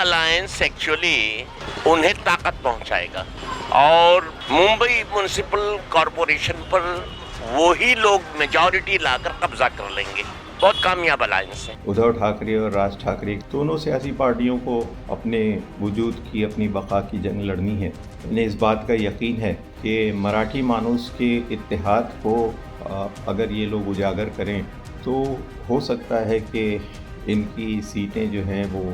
Alliance actually उन्हें ताकत पहुंचाएगा और मुंबई म्युनिसिपल कॉरपोरेशन पर वो ही लोग मेजॉरिटी लाकर कब्जा कर लेंगे। बहुत कामयाब अलायंस है। उद्धव ठाकरे और राज ठाकरे दोनों सियासी पार्टियों को अपने वजूद की, अपनी बका की जंग लड़नी है। इन्हें इस बात का यकीन है कि मराठी मानूस के इत्तेहाद को अगर ये लोग उजागर करें तो हो सकता है कि इनकी सीटें जो हैं वो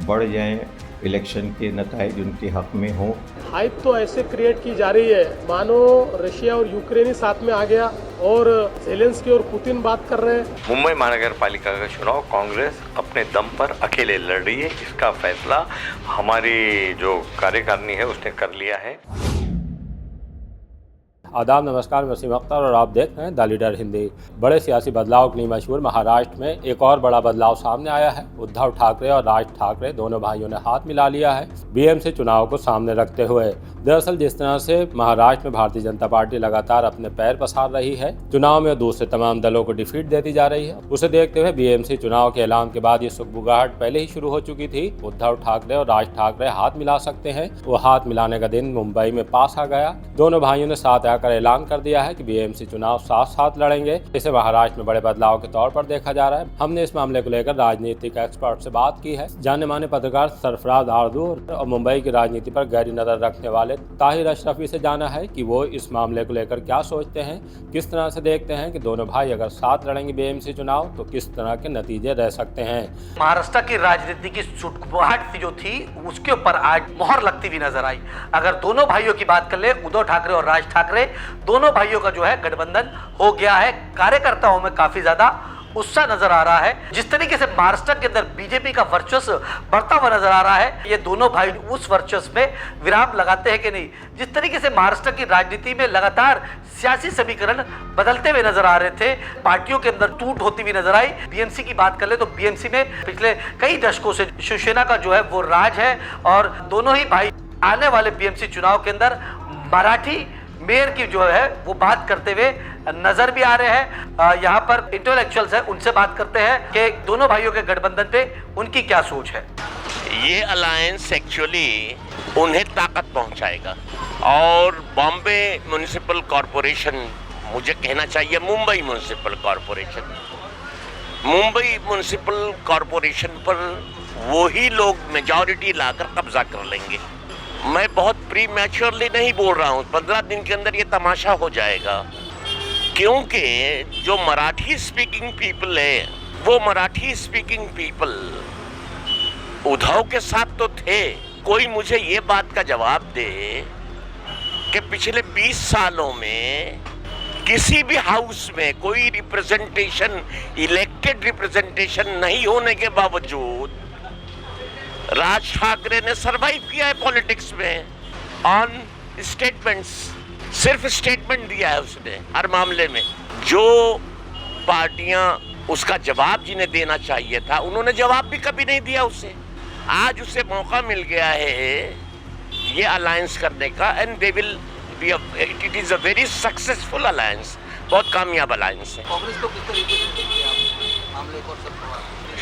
बढ़ जाएं, इलेक्शन के नताइज उनके हक में हों। हाइप तो ऐसे क्रिएट की जा रही है मानो रशिया और यूक्रेन ही साथ में आ गया और ज़ेलेंस्की और पुतिन बात कर रहे हैं। मुंबई महानगर पालिका का चुनाव कांग्रेस अपने दम पर अकेले लड़ रही है। इसका फैसला हमारी जो कार्यकारिणी है उसने कर लिया है। आदाब, नमस्कार, मैं वसीम अख्तर और आप देख रहे हैं द लीडर हिंदी। बड़े सियासी बदलाव के लिए मशहूर महाराष्ट्र में एक और बड़ा बदलाव सामने आया है। उद्धव ठाकरे और राज ठाकरे दोनों भाइयों ने हाथ मिला लिया है बीएमसी चुनाव को सामने रखते हुए। दरअसल जिस तरह से महाराष्ट्र में भारतीय जनता पार्टी लगातार अपने पैर पसार रही है, चुनाव में दूसरे तमाम दलों को डिफीट देती जा रही है, उसे देखते हुए बीएमसी चुनाव के ऐलान के बाद ये सुगबुगाहट पहले ही शुरू हो चुकी थी। उद्धव ठाकरे और राज ठाकरे हाथ मिला सकते हैं। वो हाथ मिलाने का दिन मुंबई में पास आ गया। दोनों भाइयों ने साथ आकर ऐलान कर दिया है कि बीएमसी चुनाव साथ साथ लड़ेंगे। इसे महाराष्ट्र में बड़े बदलाव के तौर पर देखा जा रहा है। हमने इस मामले को लेकर राजनीतिक एक्सपर्ट से बात की है। जाने माने पत्रकार सरफराज आरजू और मुंबई की राजनीति पर गहरी नजर रखने वाले ताहिर अशरफी से जाना है कि वो इस मामले को लेकर क्या सोचते हैं, किस तरह से देखते हैं कि दोनों भाई अगर साथ लड़ेंगे बीएमसी चुनाव तो किस तरह के नतीजे रह सकते हैं। महाराष्ट्र की राजनीति की सुटकुहाट जो थी उसके ऊपर आज मोहर लगती हुई नजर आई। अगर दोनों भाइयों की बात कर ले, उद्धव ठाकरे और राज ठाकरे दोनों भाइयों का जो है गठबंधन हो गया है। कार्यकर्ताओं में काफी ज्यादा उत्साह नजर आ रहा है। जिस तरीके से महाराष्ट्र के अंदर बीजेपी का वर्चस्व बढ़ता हुआ नजर आ रहा है, ये दोनों भाई उस वर्चस्व में विराम लगाते हैं कि नहीं। जिस तरीके से महाराष्ट्र की राजनीति में लगातार सियासी समीकरण बदलते हुए नजर आ रहे थे, पार्टियों के अंदर टूट होती हुई नजर आई। बीएमसी की बात कर ले तो बीएमसी में पिछले कई दशकों से शिवसेना का जो है वो राज है और दोनों ही भाई आने वाले बीएमसी चुनाव के अंदर मराठी मेयर की जो है वो बात करते हुए नजर भी आ रहे हैं। यहाँ पर इंटेलेक्चुअल्स है, उनसे बात करते हैं कि दोनों भाइयों के गठबंधन पे उनकी क्या सोच है। ये अलायंस एक्चुअली उन्हें ताकत पहुंचाएगा और बॉम्बे म्युनिसिपल कॉरपोरेशन, मुझे कहना चाहिए Mumbai municipal corporation, Mumbai municipal corporation पर वो ही लोग मेजॉरिटी लाकर कब्जा कर लेंगे। मैं बहुत प्री मैच्योरली नहीं बोल रहा हूँ, 15 दिन के अंदर ये तमाशा हो जाएगा, क्योंकि जो मराठी स्पीकिंग पीपल है वो मराठी स्पीकिंग पीपल उद्धव के साथ तो थे। कोई मुझे ये बात का जवाब दे कि पिछले 20 सालों में किसी भी हाउस में कोई रिप्रेजेंटेशन, इलेक्टेड रिप्रेजेंटेशन नहीं होने के बावजूद राज ठाकरे ने सरवाइव किया है पॉलिटिक्स में ऑन स्टेटमेंट्स। सिर्फ स्टेटमेंट दिया है उसने हर मामले में। जो पार्टियां उसका जवाब जिन्हें देना चाहिए था, उन्होंने जवाब भी कभी नहीं दिया उसे। आज उसे मौका मिल गया है ये अलायंस करने का and they will be, it is a very successful alliance, बहुत कामयाब अलायंस है। कांग्रेस को किस तरीके से देखते हैं आप मामले को?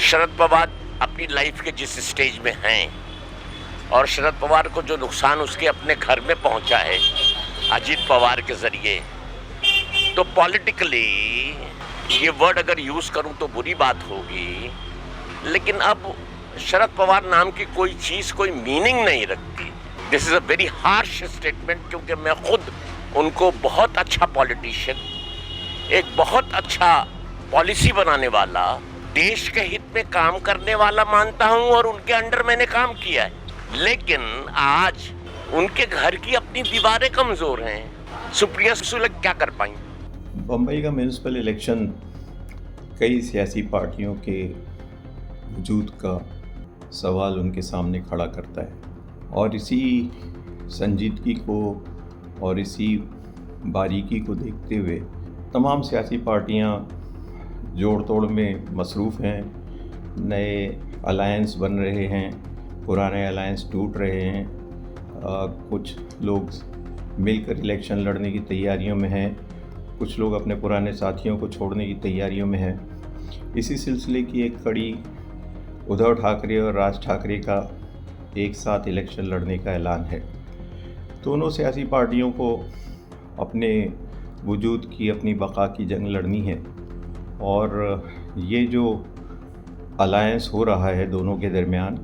शरद पवार अपनी लाइफ के जिस स्टेज में हैं और शरद पवार को जो नुकसान उसके अपने घर में पहुंचा है अजीत पवार के जरिए, तो पॉलिटिकली ये वर्ड अगर यूज करूं तो बुरी बात होगी, लेकिन अब शरद पवार नाम की कोई चीज कोई मीनिंग नहीं रखती। This is a very harsh statement, क्योंकि मैं खुद उनको बहुत अच्छा पॉलिटिशियन, एक बहुत अच्छा पॉलिसी बनाने वाला, देश के हित में काम करने वाला मानता हूं और उनके अंडर मैंने काम किया है। लेकिन आज उनके घर की अपनी दीवारें कमजोर हैं। सुप्रिया सुले क्या कर पाई? बम्बई का म्यूनिसिपल इलेक्शन कई सियासी पार्टियों के वजूद का सवाल उनके सामने खड़ा करता है और इसी संजीदगी को और इसी बारीकी को देखते हुए तमाम सियासी पार्टियां जोड़ तोड़ में मसरूफ़ हैं। नए अलायंस बन रहे हैं, पुराने अलायंस टूट रहे हैं, कुछ लोग मिलकर इलेक्शन लड़ने की तैयारियों में हैं, कुछ लोग अपने पुराने साथियों को छोड़ने की तैयारियों में हैं। इसी सिलसिले की एक कड़ी उद्धव ठाकरे और राज ठाकरे का एक साथ इलेक्शन लड़ने का ऐलान है। दोनों सियासी पार्टियों को अपने वजूद की, अपनी बका की जंग लड़नी है और ये जो अलायंस हो रहा है दोनों के दरमियान,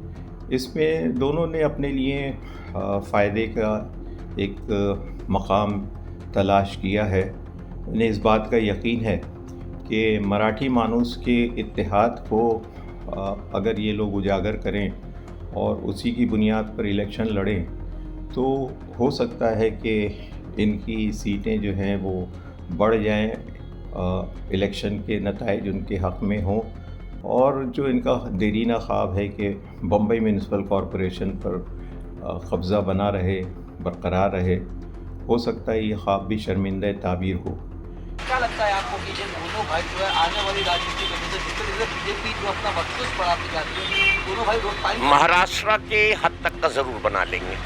इसमें दोनों ने अपने लिए फ़ायदे का एक मकाम तलाश किया है। उन्हें इस बात का यकीन है कि मराठी मानूस के इत्तेहाद को अगर ये लोग उजागर करें और उसी की बुनियाद पर इलेक्शन लड़ें तो हो सकता है कि इनकी सीटें जो हैं वो बढ़ जाएं, इलेक्शन के नताइज उनके हक़ में हों। और जो इनका देरीना ख्वाब है कि बम्बई म्यूनिसिपल कॉरपोरेशन पर कब्ज़ा बना रहे, बरकरार रहे, हो सकता है ये ख्वाब भी शर्मिंदा ताबीर हो। क्या लगता है आपको कि ये दोनों भाई जो है आने वाली राजनीति में जैसे बीजेपी जो अपना वर्चस्व बढ़ाती जाती है, दोनों भाई वोट पाएंगे? महाराष्ट्र के हद तक का ज़रूर बना लेंगे।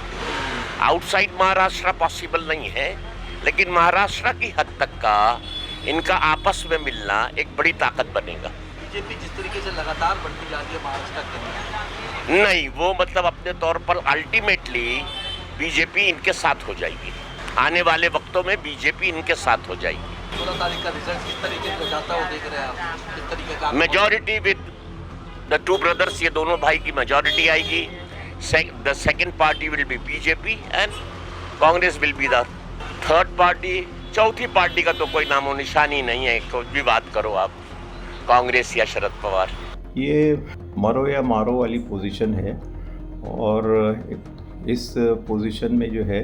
आउटसाइड महाराष्ट्र पॉसिबल नहीं है, लेकिन महाराष्ट्र की हद तक का इनका आपस में मिलना एक बड़ी ताकत बनेगा। बीजेपी जिस तरीके से लगातार बढ़ती जा रही है महाराष्ट्र के अंदर, नहीं, वो मतलब अपने तौर पर अल्टीमेटली बीजेपी इनके साथ हो जाएगी। आने वाले वक्तों में बीजेपी इनके साथ हो जाएगी। 16 तारीख का रिजल्ट किस तरीके से जाता है वो देख रहे हैं आप? किस तरीके का majority with the two brothers, ये दोनों भाई की मेजॉरिटी आएगी। The second party will be BJP and Congress will be the third party. चौथी पार्टी का तो कोई नामो निशान ही नहीं है। कुछ भी बात करो आप, कांग्रेस या शरद पवार। ये मरो या मारो वाली पोजीशन है और इस पोजीशन में जो है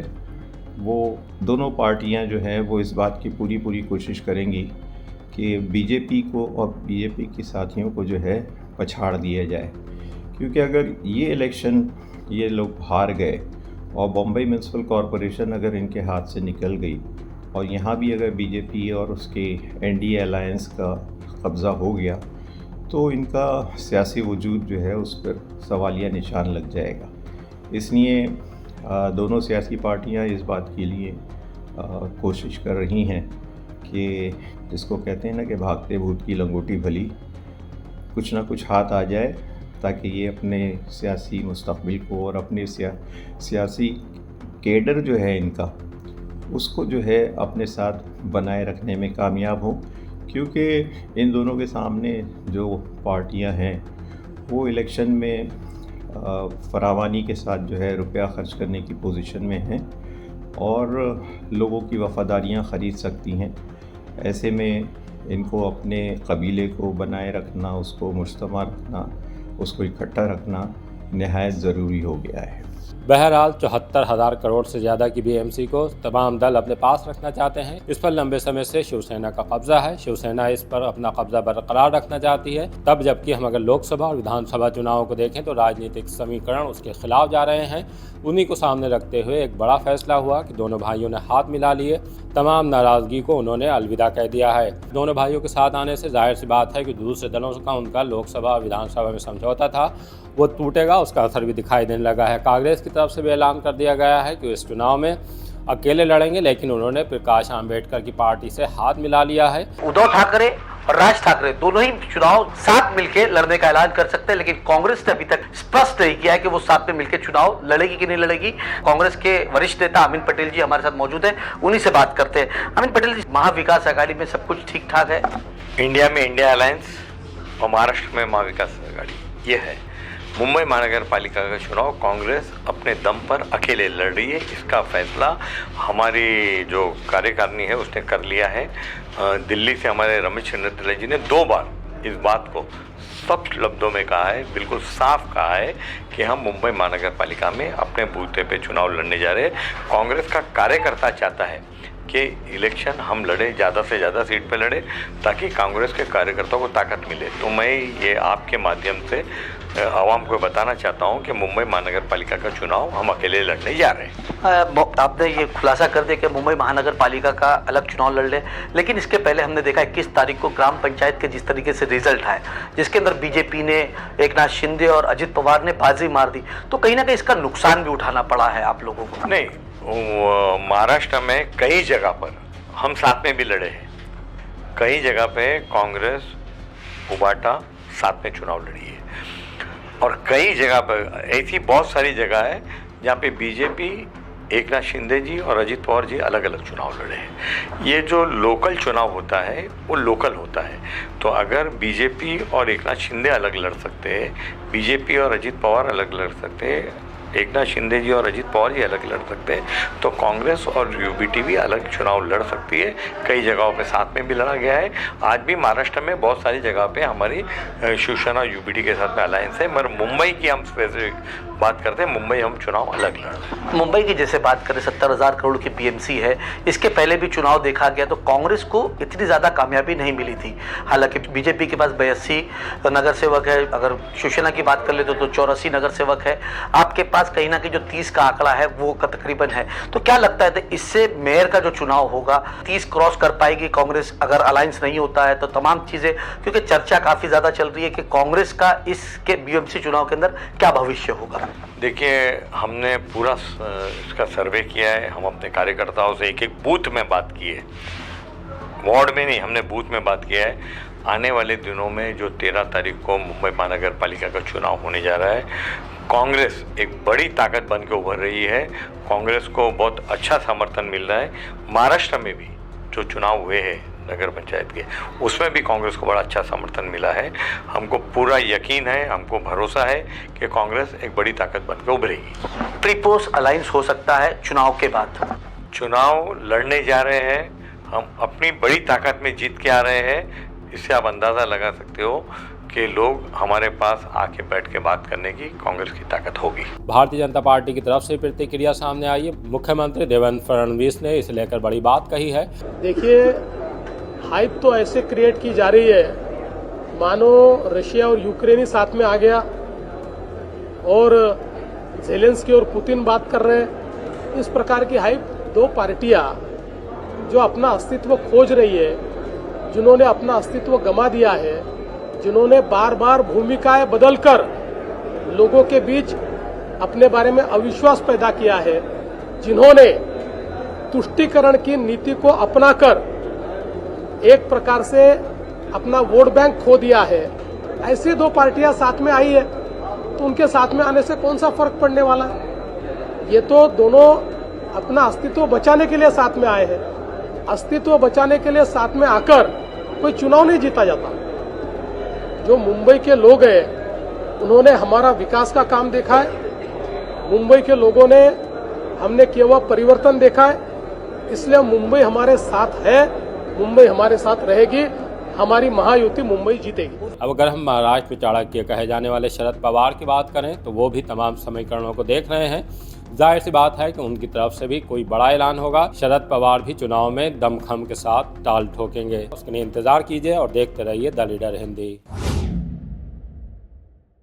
वो दोनों पार्टियां जो हैं वो इस बात की पूरी कोशिश करेंगी कि बीजेपी को और बीजेपी के साथियों को जो है पछाड़ दिया जाए। क्योंकि अगर ये इलेक्शन ये लोग हार गए और बम्बई म्यूनिसिपल कॉरपोरेशन अगर इनके हाथ से निकल गई और यहाँ भी अगर बीजेपी और उसके एनडीए अलायंस का कब्ज़ा हो गया तो इनका सियासी वजूद जो है उस पर सवालिया निशान लग जाएगा। इसलिए दोनों सियासी पार्टियां इस बात के लिए कोशिश कर रही हैं कि जिसको कहते हैं ना कि भागते भूत की लंगोटी भली, कुछ ना कुछ हाथ आ जाए ताकि ये अपने सियासी मुस्तक़बिल को और अपने सियासी केडर जो है इनका, उसको जो है अपने साथ बनाए रखने में कामयाब हो। क्योंकि इन दोनों के सामने जो पार्टियां हैं वो इलेक्शन में फरावानी के साथ जो है रुपया खर्च करने की पोजीशन में हैं और लोगों की वफ़ादारियां ख़रीद सकती हैं। ऐसे में इनको अपने कबीले को बनाए रखना, उसको मुज्तमा रखना, उसको इकट्ठा रखना नहायत ज़रूरी हो गया है। बहरहाल 74,000 करोड़ से ज़्यादा की बीएमसी को तमाम दल अपने पास रखना चाहते हैं। इस पर लंबे समय से शिवसेना का कब्जा है। शिवसेना इस पर अपना कब्जा बरकरार रखना चाहती है। तब जबकि हम अगर लोकसभा और विधानसभा चुनावों को देखें तो राजनीतिक समीकरण उसके खिलाफ जा रहे हैं। उन्हीं को सामने रखते हुए एक बड़ा फैसला हुआ कि दोनों भाइयों ने हाथ मिला लिए। तमाम नाराज़गी को उन्होंने अलविदा कह दिया है। दोनों भाइयों के साथ आने से जाहिर सी बात है कि दूसरे दलों का उनका लोकसभा और विधानसभा में समझौता था वो टूटेगा, उसका असर भी दिखाई देने लगा है। कांग्रेस की तरफ से भी ऐलान कर दिया गया है कि इस चुनाव में अकेले लड़ेंगे, लेकिन उन्होंने प्रकाश आंबेडकर की पार्टी से हाथ मिला लिया है। उद्धव ठाकरे और राज ठाकरे दोनों ही चुनाव साथ मिलकर लड़ने का ऐलान कर सकते हैं, लेकिन कांग्रेस ने अभी तक स्पष्ट नहीं किया है कि वो साथ में मिलकर चुनाव लड़ेगी कि नहीं लड़ेगी। कांग्रेस के वरिष्ठ नेता अमीन पटेल जी हमारे साथ मौजूद हैं, उन्हीं से बात करते हैं। अमीन पटेल जी, महाविकास आघाड़ी में सब कुछ ठीक ठाक है? इंडिया में इंडिया अलायंस और महाराष्ट्र में महाविकास आघाड़ी ये है। मुंबई महानगर पालिका का चुनाव कांग्रेस अपने दम पर अकेले लड़ रही है, इसका फैसला हमारी जो कार्यकारिणी है उसने कर लिया है। दिल्ली से हमारे रमेश चंद्र जी ने 2 बार इस बात को सख्त शब्दों में कहा है, बिल्कुल साफ कहा है कि हम मुंबई महानगर पालिका में अपने बूथे पे चुनाव लड़ने जा रहे हैं। कांग्रेस का कार्यकर्ता चाहता है कि इलेक्शन हम लड़े, ज़्यादा से ज़्यादा सीट पे लड़े ताकि कांग्रेस के कार्यकर्ताओं को ताकत मिले। तो मैं ये आपके माध्यम से आवाम को बताना चाहता हूं कि मुंबई महानगर पालिका का चुनाव हम अकेले लड़ने जा रहे हैं। आपने ये खुलासा कर दिया कि मुंबई महानगर पालिका का अलग चुनाव लड़ ले, लेकिन इसके पहले हमने देखा 21 तारीख को ग्राम पंचायत के जिस तरीके से रिजल्ट आए, जिसके अंदर बीजेपी ने, एकनाथ शिंदे और अजित पवार ने बाजी मार दी, तो कहीं ना कहीं इसका नुकसान भी उठाना पड़ा है आप लोगों को? नहीं, महाराष्ट्र में कई जगह पर हम साथ में भी लड़े हैं। कई जगह पे कांग्रेस उबाटा साथ में चुनाव लड़ी है। और कई जगह पर ऐसी बहुत सारी जगह है जहाँ पे बीजेपी, एकनाथ शिंदे जी और अजित पवार जी अलग अलग चुनाव लड़े हैं। ये जो लोकल चुनाव होता है वो लोकल होता है। तो अगर बीजेपी और एकनाथ शिंदे अलग लड़ सकते हैं, बीजेपी और अजित पवार अलग लड़ सकते हैं, एकनाथ शिंदे जी और अजित पवार जी अलग लड़ सकते हैं, तो कांग्रेस और यूबीटी भी अलग चुनाव लड़ सकती है। कई जगहों पे साथ में भी लड़ा गया है। आज भी महाराष्ट्र में बहुत सारी जगह पे हमारी शिवसेना यूबीटी के साथ में अलायंस है, मगर मुंबई की हम स्पेसिफिक बात करते हैं, मुंबई हम चुनाव अलग लड़ रहे हैं। मुंबई की जैसे बात करें 70,000 करोड़ की पीएमसी है, इसके पहले भी चुनाव देखा गया तो कांग्रेस को इतनी ज़्यादा कामयाबी नहीं मिली थी। हालांकि बीजेपी के पास 82 नगर सेवक है, अगर शिवसेना की बात कर ले तो 84 नगर सेवक है, आपके पास कहीं ना कहीं जो 30 का आंकड़ा है वो तकरीबन है। तो क्या लगता है तो इससे मेयर का जो चुनाव होगा 30 क्रॉस कर पाएगी कांग्रेस अगर अलायंस नहीं होता है तो? तमाम चीज़ें, क्योंकि चर्चा काफ़ी ज़्यादा चल रही है कि कांग्रेस का इसके बीएमसी चुनाव के अंदर क्या भविष्य होगा। देखिए, हमने पूरा इसका सर्वे किया है। हम अपने कार्यकर्ताओं से एक एक बूथ में बात की है, वार्ड में नहीं, हमने बूथ में बात किया है। आने वाले दिनों में जो 13 तारीख को मुंबई महानगर पालिका का चुनाव होने जा रहा है, कांग्रेस एक बड़ी ताकत बन के उभर रही है। कांग्रेस को बहुत अच्छा समर्थन मिल रहा है। महाराष्ट्र में भी जो चुनाव हुए हैं नगर पंचायत के, उसमें भी कांग्रेस को बड़ा अच्छा समर्थन मिला है। हमको पूरा यकीन है, हमको भरोसा है कि कांग्रेस एक बड़ी ताकत बनकर उभरेगी। ट्रिपोस अलायंस हो सकता है चुनाव के बाद? चुनाव लड़ने जा रहे हैं, हम अपनी बड़ी ताकत में जीत के आ रहे हैं। इससे आप अंदाज़ा लगा सकते हो कि लोग हमारे पास आके बैठ के बात करने की कांग्रेस की ताकत होगी। भारतीय जनता पार्टी की तरफ से प्रतिक्रिया सामने आई है। मुख्यमंत्री देवेंद्र फडणवीस ने इसे लेकर बड़ी बात कही है। देखिए, हाइप तो ऐसे क्रिएट की जा रही है मानो रशिया और यूक्रेन ही साथ में आ गया और ज़ेलेंस्की और पुतिन बात कर रहे हैं। इस प्रकार की हाइप दो पार्टियां जो अपना अस्तित्व खोज रही है, जिन्होंने अपना अस्तित्व गंवा दिया है, जिन्होंने बार बार भूमिकाएं बदलकर लोगों के बीच अपने बारे में अविश्वास पैदा किया है, जिन्होंने तुष्टीकरण की नीति को अपनाकर एक प्रकार से अपना वोट बैंक खो दिया है, ऐसी दो पार्टियां साथ में आई है तो उनके साथ में आने से कौन सा फर्क पड़ने वाला है? ये तो दोनों अपना अस्तित्व बचाने के लिए साथ में आए हैं। अस्तित्व बचाने के लिए साथ में आकर कोई चुनाव नहीं जीता जाता। जो मुंबई के लोग हैं उन्होंने हमारा विकास का काम देखा है, मुंबई के लोगों ने हमने किया हुआ परिवर्तन देखा है, इसलिए मुंबई हमारे साथ है, मुंबई हमारे साथ रहेगी, हमारी महायुति मुंबई जीतेगी। अब अगर हम महाराष्ट्र में चाणक्य कहे जाने वाले शरद पवार की बात करें तो वो भी तमाम समीकरणों को देख रहे हैं। जाहिर सी बात है कि उनकी तरफ से भी कोई बड़ा ऐलान होगा। शरद पवार भी चुनाव में दमखम के साथ ताल ठोकेंगे। उसके लिए इंतजार कीजिए और देखते रहिए द लीडर हिंदी।